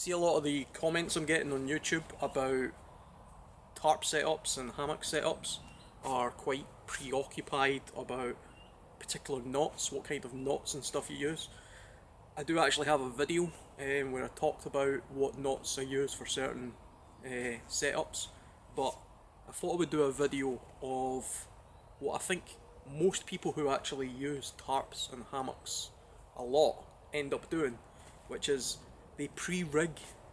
See a lot of the comments I'm getting on YouTube about tarp setups and hammock setups are quite preoccupied about particular knots, what kind of knots and stuff you use. I do actually have a video where I talked about what knots I use for certain setups, but I thought I would do a video of what I think most people who actually use tarps and hammocks a lot end up doing, which is they pre-rig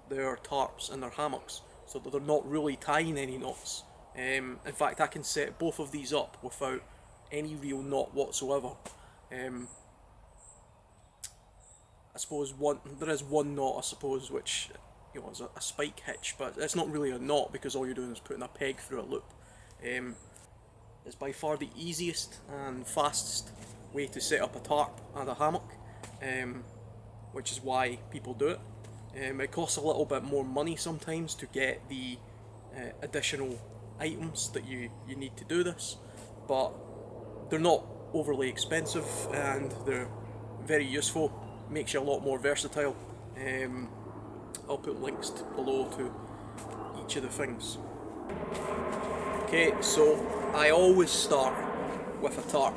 their tarps and their hammocks so that they're not really tying any knots. In fact, I can set both of these up without any real knot whatsoever. I suppose there is one knot, I suppose, which is a spike hitch, but it's not really a knot because all you're doing is putting a peg through a loop. It's by far the easiest and fastest way to set up a tarp and a hammock, which is why people do it. It costs a little bit more money sometimes to get the additional items that you need to do this, but they're not overly expensive and they're very useful. Makes you a lot more versatile. I'll put links below to each of the things. Okay, so I always start with a tarp,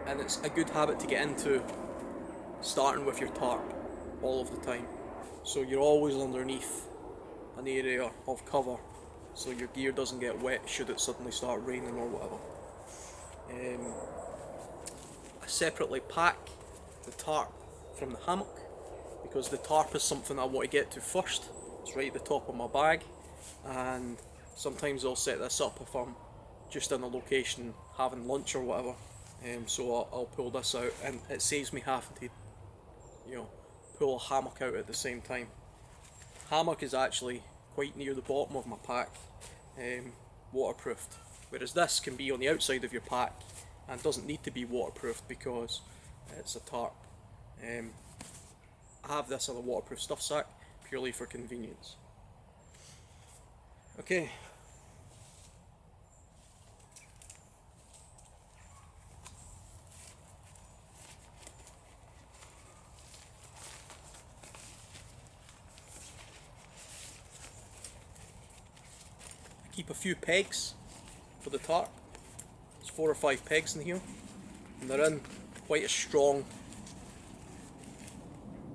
and it's a good habit to get into starting with your tarp all of the time. So you're always underneath an area of cover so your gear doesn't get wet should it suddenly start raining or whatever. I separately pack the tarp from the hammock because the tarp is something I want to get to first. It's right at the top of my bag, and sometimes I'll set this up if I'm just in a location having lunch or whatever. So I'll pull this out, and it saves me having to, pull a hammock out at the same time. Hammock is actually quite near the bottom of my pack, waterproofed, whereas this can be on the outside of your pack and doesn't need to be waterproofed because it's a tarp. I have this in a waterproof stuff sack purely for convenience. Okay. Keep a few pegs for the tarp. There's 4 or 5 pegs in here, and they're in quite a strong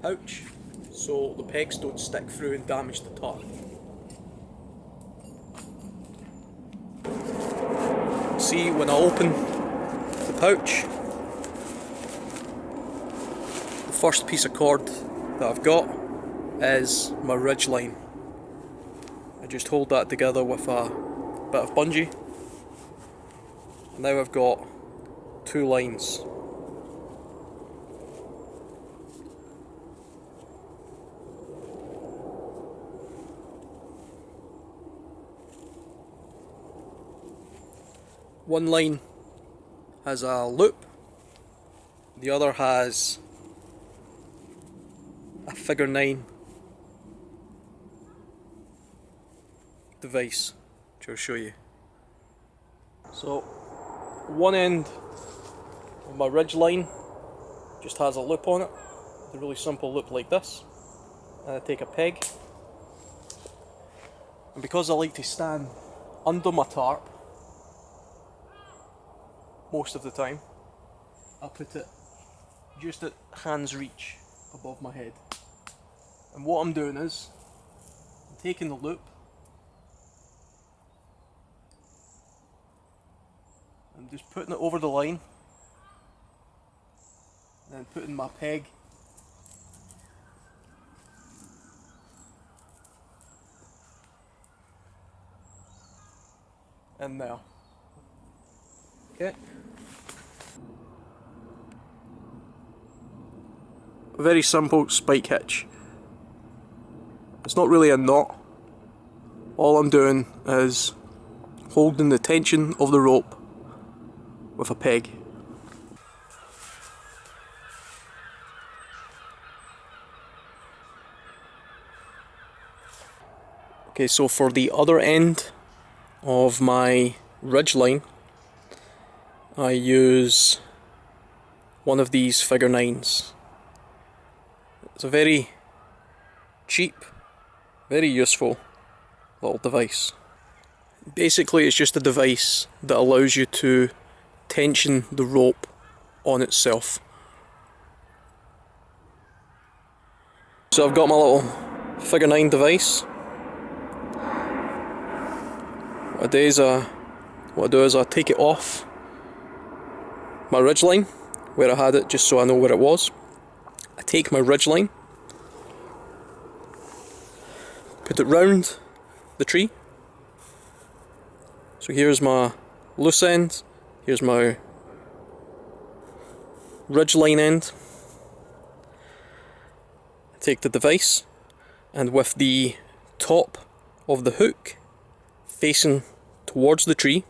pouch so the pegs don't stick through and damage the tarp. See, when I open the pouch, the first piece of cord that I've got is my ridge line. I just hold that together with a bit of bungee. Now I've got 2 lines. One line has a loop, the other has a figure 9 device, which I'll show you. So one end of my ridge line just has a loop on it, a really simple loop like this, and I take a peg, and because I like to stand under my tarp most of the time, I put it just at hand's reach above my head, and what I'm doing is I'm taking the loop, I'm just putting it over the line, and then putting my peg in there. Okay. A very simple spike hitch. It's not really a knot. All I'm doing is holding the tension of the rope with a peg. Okay, so for the other end of my ridge line, I use one of these figure 9s. It's a very cheap, very useful little device. Basically it's just a device that allows you to tension the rope on itself. So I've got my little figure 9 device. What I do is I take it off my ridge line where I had it, just so I know where it was. I take my ridge line, put it round the tree. So here's my loose end, here's my ridge line end. I take the device, and with the top of the hook facing towards the tree,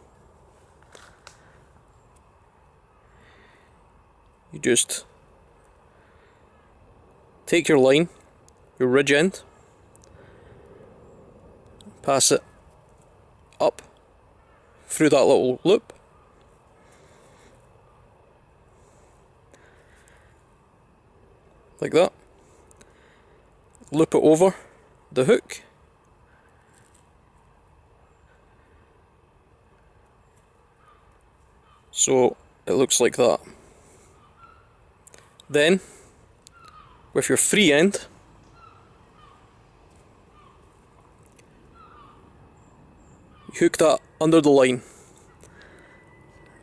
you just take your line, your ridge end, pass it up through that little loop, like that, loop it over the hook, so it looks like that. Then with your free end, you hook that under the line.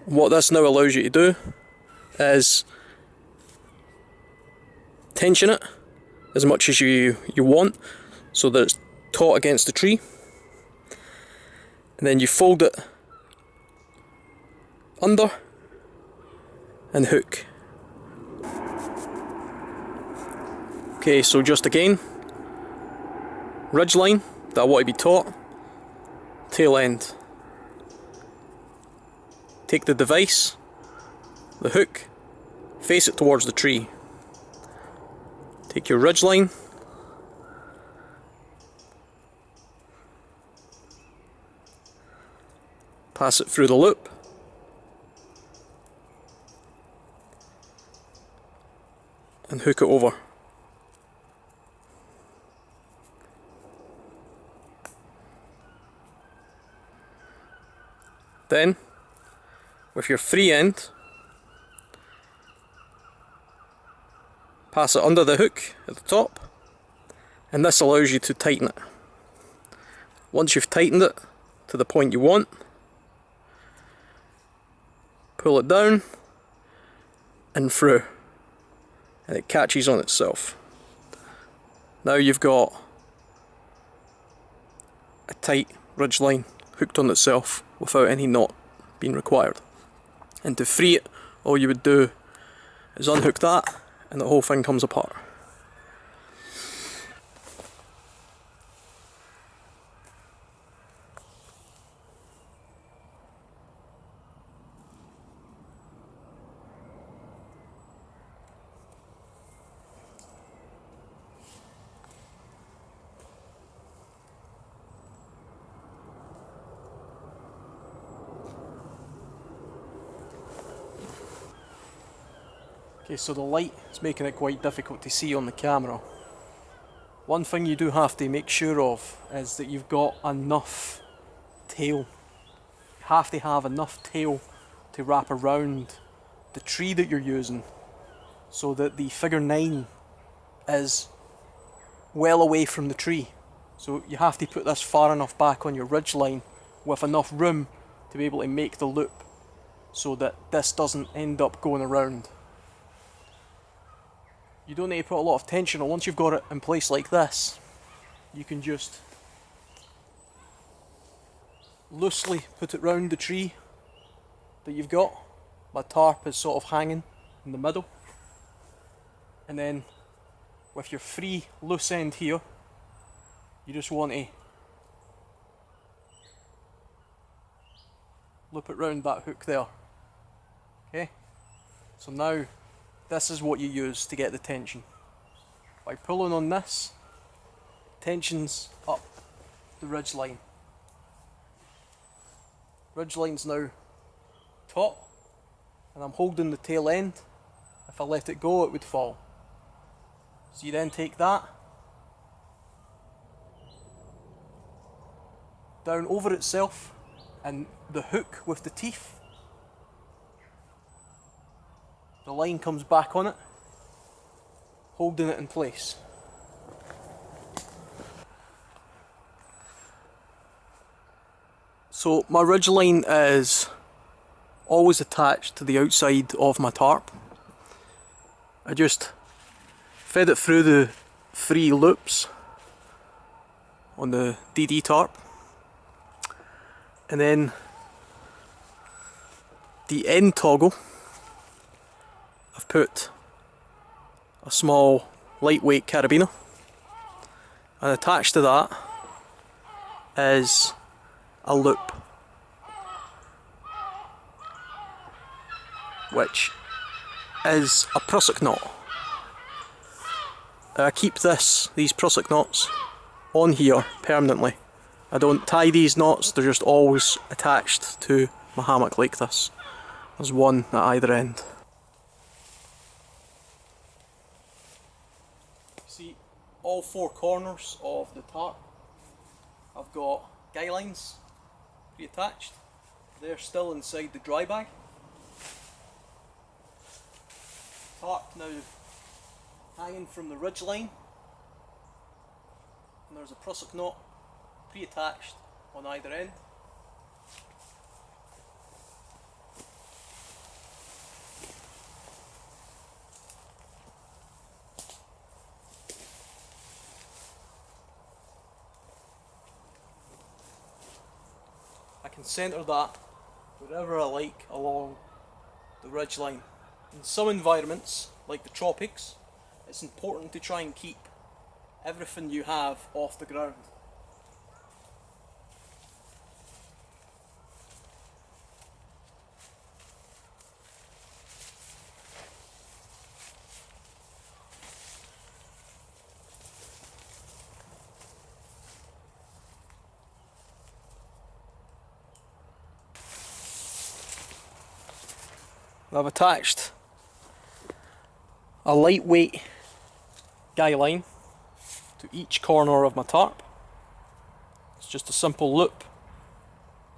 What this now allows you to do is tension it as much as you want, so that it's taut against the tree, and then you fold it under and hook. Okay, so just again, ridge line that I want to be taut, tail end. Take the device, the hook, face it towards the tree. Take your ridge line, pass it through the loop, and hook it over. Then, with your free end, pass it under the hook at the top, and this allows you to tighten it. Once you've tightened it to the point you want, pull it down and through, and it catches on itself. Now you've got a tight ridge line hooked on itself without any knot being required. And to free it, all you would do is unhook that, and the whole thing comes apart. Okay, so the light is making it quite difficult to see on the camera. One thing you do have to make sure of is that you've got enough tail. You have to have enough tail to wrap around the tree that you're using, so that the figure 9 is well away from the tree. So you have to put this far enough back on your ridge line with enough room to be able to make the loop, so that this doesn't end up going around. You don't need to put a lot of tension on. Once you've got it in place like this, you can just loosely put it round the tree that you've got. My tarp is sort of hanging in the middle, and then with your free loose end here, you just want to loop it round that hook there. Okay, so now this is what you use to get the tension. By pulling on this, tension's up the ridge line. Ridge line's now taut, and I'm holding the tail end. If I let it go, it would fall. So you then take that, down over itself, and the hook with the teeth, the line comes back on it, holding it in place. So my ridge line is always attached to the outside of my tarp. I just fed it through the 3 loops on the DD tarp, and then the end toggle, I've put a small lightweight carabiner, and attached to that is a loop, which is a prusik knot. I keep these prusik knots on here permanently. I don't tie these knots, they're just always attached to my hammock like this. There's one at either end. See, all 4 corners of the tarp, I've got guy lines pre-attached. They're still inside the dry bag. Tarp now hanging from the ridge line, and there's a prusik knot pre-attached on either end. I can centre that wherever I like along the ridge line. In some environments, like the tropics, it's important to try and keep everything you have off the ground. I've attached a lightweight guy line to each corner of my tarp. It's just a simple loop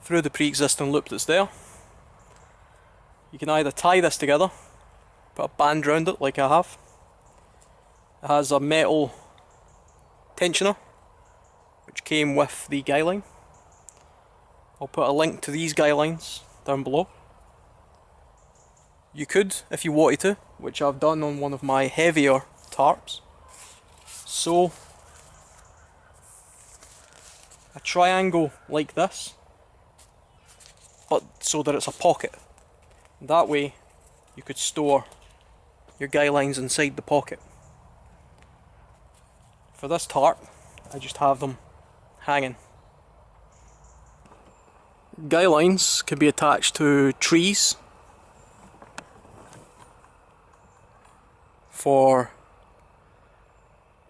through the pre-existing loop that's there. You can either tie this together, put a band around it like I have. It has a metal tensioner which came with the guy line. I'll put a link to these guy lines down below. You could, if you wanted to, which I've done on one of my heavier tarps, sew a triangle like this, but so that it's a pocket. That way you could store your guy lines inside the pocket. For this tarp, I just have them hanging. Guy lines can be attached to trees for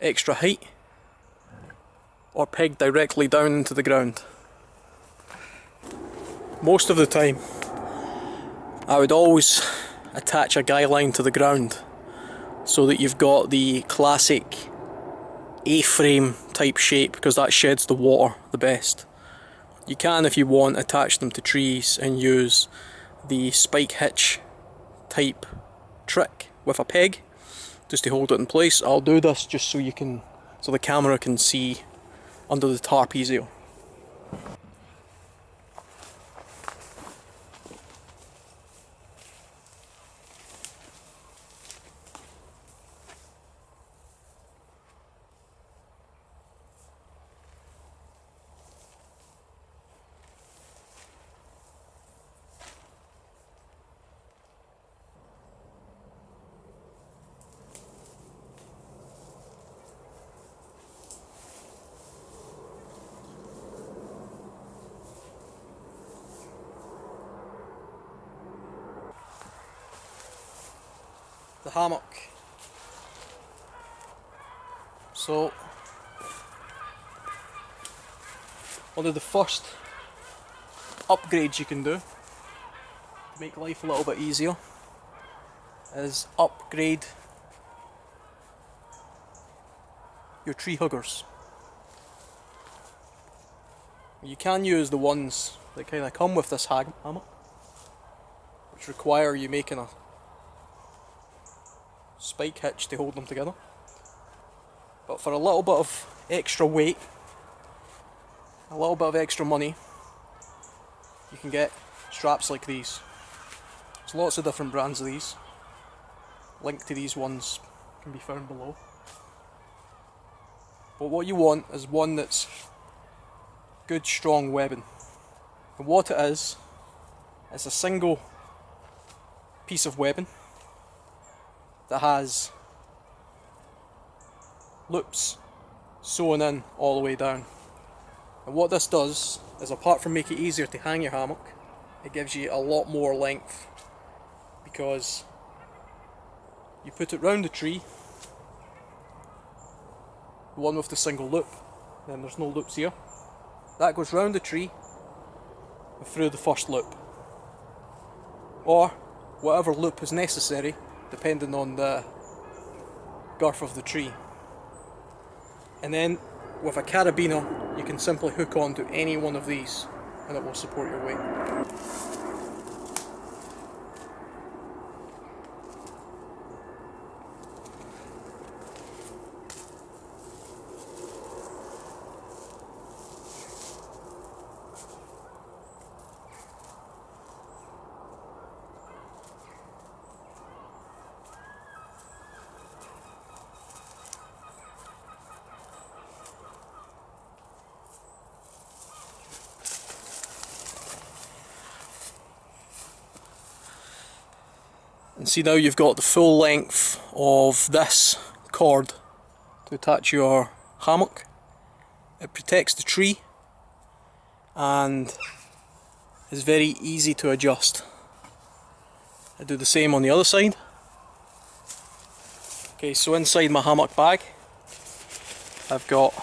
extra height, or pegged directly down into the ground. Most of the time I would always attach a guy line to the ground so that you've got the classic A-frame type shape, because that sheds the water the best. You can, if you want, attach them to trees and use the spike hitch type trick with a peg just to hold it in place. I'll do this just so the camera can see under the tarp easier. The hammock. So, one of the first upgrades you can do to make life a little bit easier is upgrade your tree huggers. You can use the ones that kind of come with this hammock, which require you making a spike hitch to hold them together. But for a little bit of extra weight, a little bit of extra money, you can get straps like these. There's lots of different brands of these. Link to these ones can be found below. But what you want is one that's good strong webbing. And what it is a single piece of webbing that has loops sewn in all the way down. And what this does is, apart from make it easier to hang your hammock, it gives you a lot more length, because you put it round the tree, the one with the single loop, then there's no loops here, that goes round the tree and through the first loop, or whatever loop is necessary depending on the girth of the tree. And then with a carabiner you can simply hook onto any one of these and it will support your weight. And see, now you've got the full length of this cord to attach your hammock. It protects the tree and is very easy to adjust. I do the same on the other side. Okay, so inside my hammock bag I've got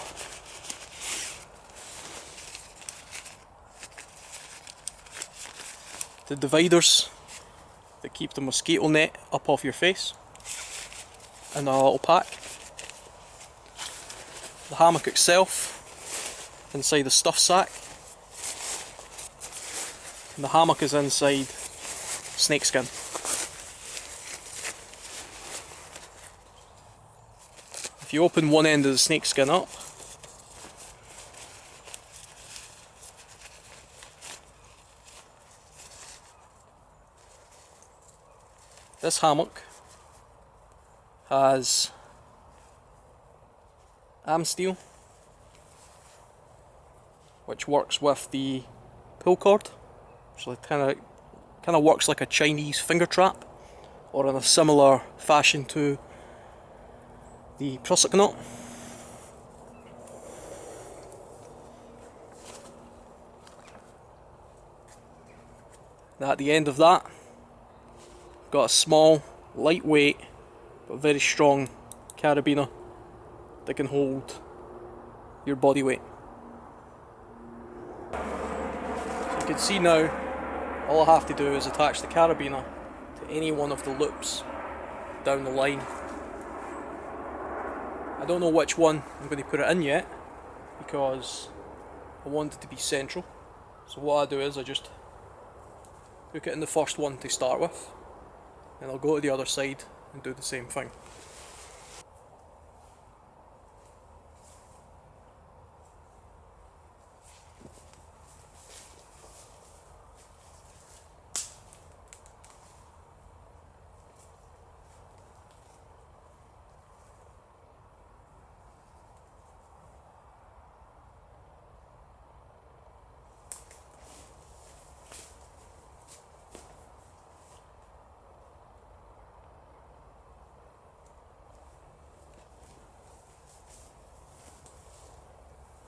the dividers that keep the mosquito net up off your face in a little pack. The hammock itself inside the stuff sack, and the hammock is inside snakeskin. If you open one end of the snakeskin up, this hammock has arm steel, which works with the pull cord, so it kind of works like a Chinese finger trap, or in a similar fashion to the prusik knot. Now at the end of that, got a small, lightweight, but very strong carabiner that can hold your body weight. So you can see now, all I have to do is attach the carabiner to any one of the loops down the line. I don't know which one I'm going to put it in yet, because I want it to be central. So what I do is I just hook it in the first one to start with, and I'll go to the other side and do the same thing.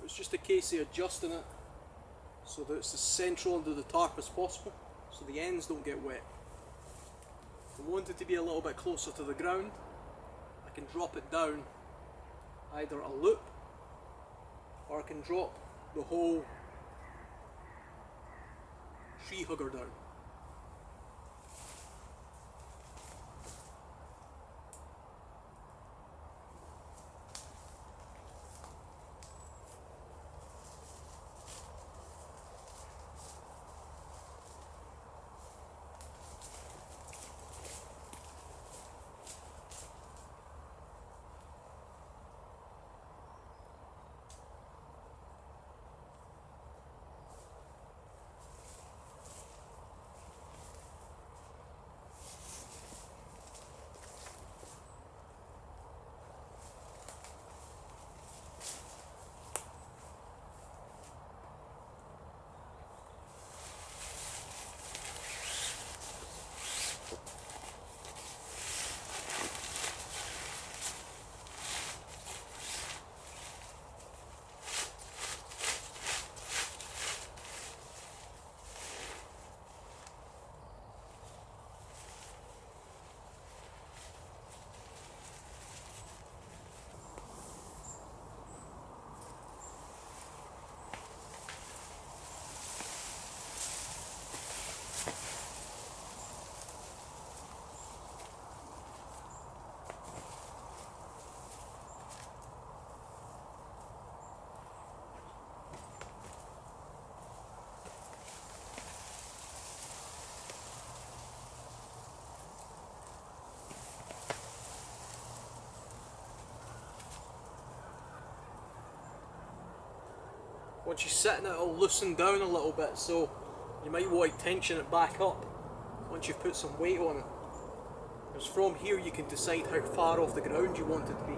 It's just a case of adjusting it so that it's as central under the tarp as possible, so the ends don't get wet. If I want it to be a little bit closer to the ground, I can drop it down either a loop, or I can drop the whole tree hugger down. once you sit in it, it'll loosen down a little bit, so you might want to tension it back up once you've put some weight on it. Because from here you can decide how far off the ground you want it to be.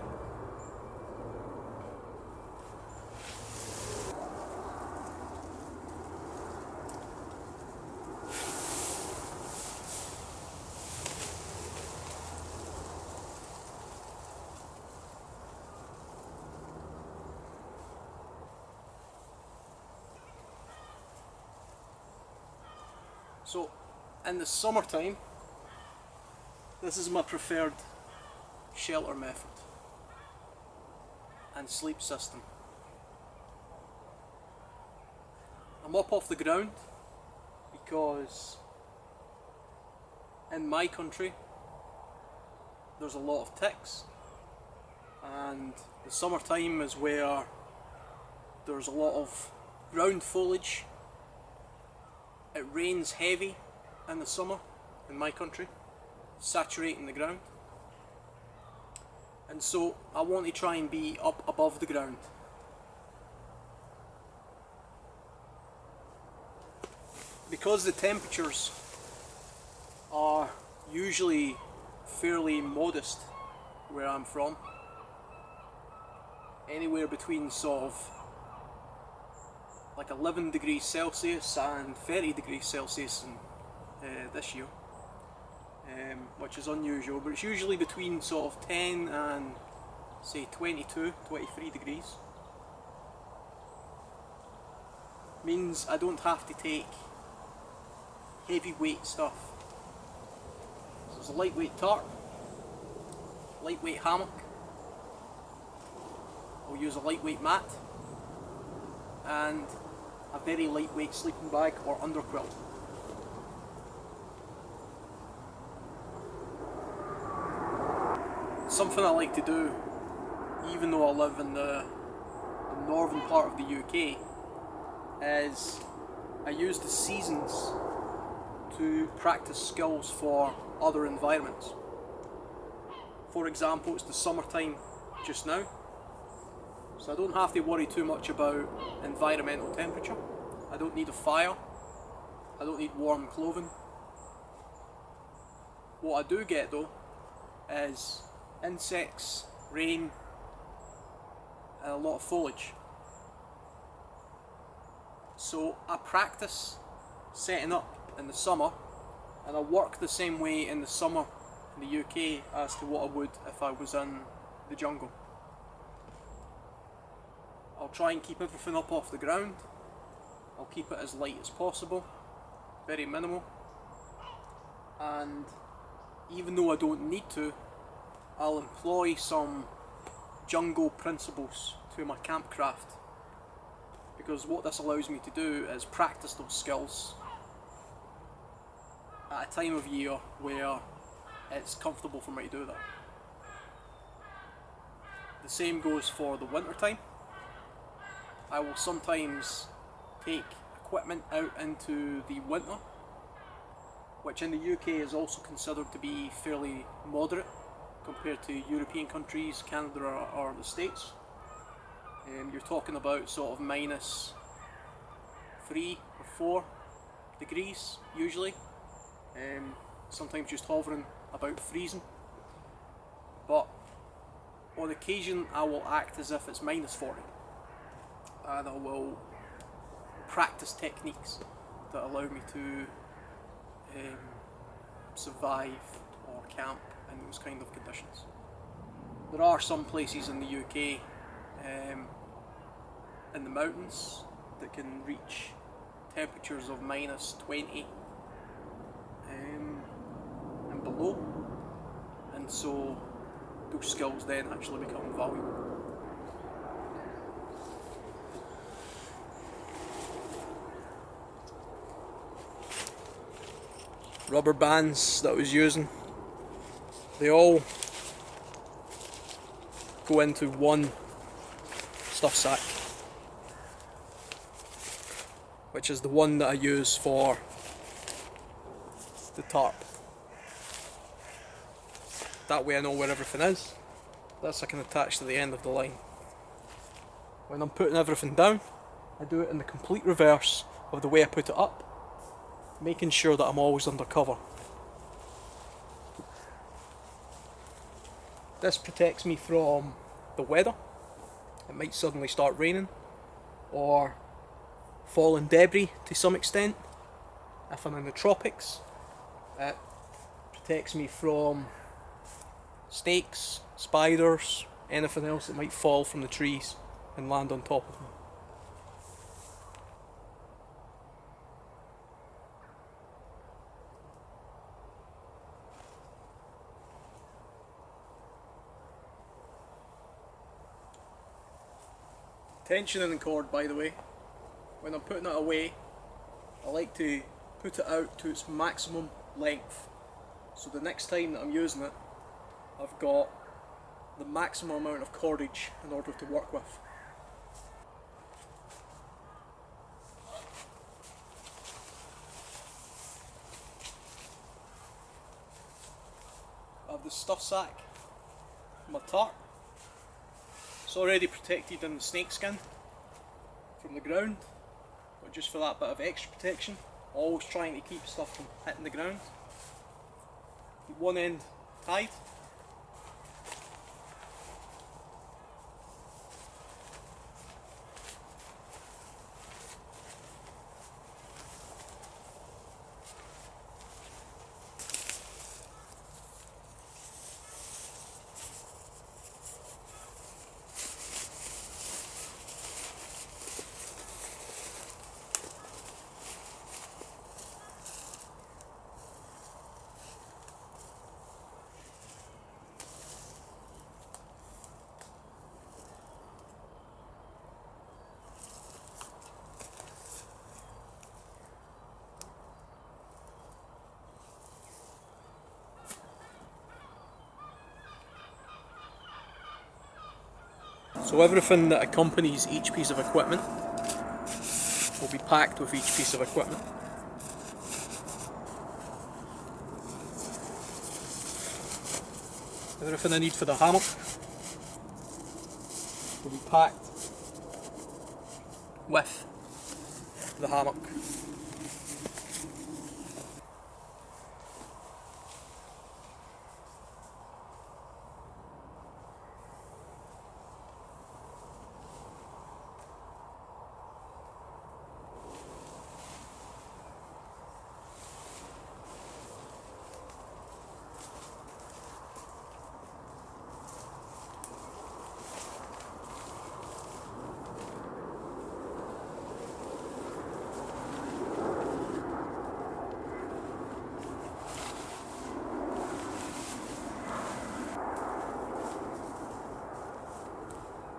So, in the summertime, this is my preferred shelter method and sleep system. I'm up off the ground because in my country there's a lot of ticks, and the summertime is where there's a lot of ground foliage. It rains heavy in the summer in my country, saturating the ground, and so I want to try and be up above the ground. Because the temperatures are usually fairly modest where I'm from, anywhere between sort of like 11 degrees Celsius and 30 degrees Celsius in this year, which is unusual, but it's usually between sort of 10 and say 22, 23 degrees. Means I don't have to take heavyweight stuff. So it's a lightweight tarp, lightweight hammock, I'll use a lightweight mat, and a very lightweight sleeping bag or underquilt. Something I like to do, even though I live in the northern part of the UK, is I use the seasons to practice skills for other environments. For example, it's the summertime just now, so I don't have to worry too much about environmental temperature. I don't need a fire, I don't need warm clothing. What I do get though is insects, rain, and a lot of foliage. So I practice setting up in the summer, and I work the same way in the summer in the UK as to what I would if I was in the jungle. I'll try and keep everything up off the ground. I'll keep it as light as possible, very minimal, and even though I don't need to, I'll employ some jungle principles to my campcraft, because what this allows me to do is practice those skills at a time of year where it's comfortable for me to do that. The same goes for the winter time. I will sometimes take equipment out into the winter, which in the UK is also considered to be fairly moderate compared to European countries, Canada or the States. You're talking about sort of minus 3 or 4 degrees usually, sometimes just hovering about freezing, but on occasion I will act as if it's minus 40, and I will practice techniques that allow me to survive or camp in those kind of conditions. There are some places in the UK in the mountains that can reach temperatures of minus 20 and below, and so those skills then actually become valuable. Rubber bands that I was using, they all go into one stuff sack, which is the one that I use for the tarp. That way I know where everything is. This I can attach to the end of the line. When I'm putting everything down I do it in the complete reverse of the way I put it up, making sure that I'm always under cover. This protects me from the weather. It might suddenly start raining, or falling debris to some extent if I'm in the tropics. It protects me from snakes, spiders, anything else that might fall from the trees and land on top of me. Tensioning the cord, by the way, when I'm putting it away, I like to put it out to its maximum length, so the next time that I'm using it, I've got the maximum amount of cordage in order to work with. I have the stuff sack, my tarp. It's already protected in the snakeskin from the ground, but just for that bit of extra protection, always trying to keep stuff from hitting the ground. Keep one end tied. So everything that accompanies each piece of equipment will be packed with each piece of equipment. Everything I need for the hammock will be packed with the hammock.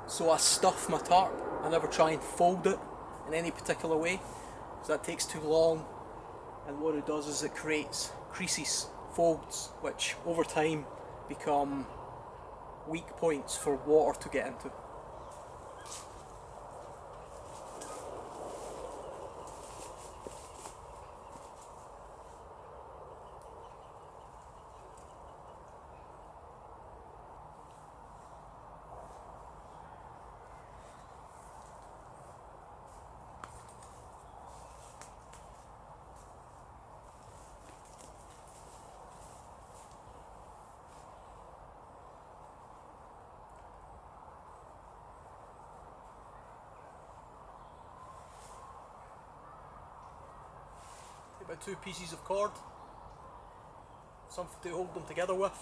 So I stuff my tarp. I never try and fold it in any particular way, so that takes too long, and what it does is it creates creases, folds, which over time become weak points for water to get into. Take about 2 pieces of cord, something to hold them together with.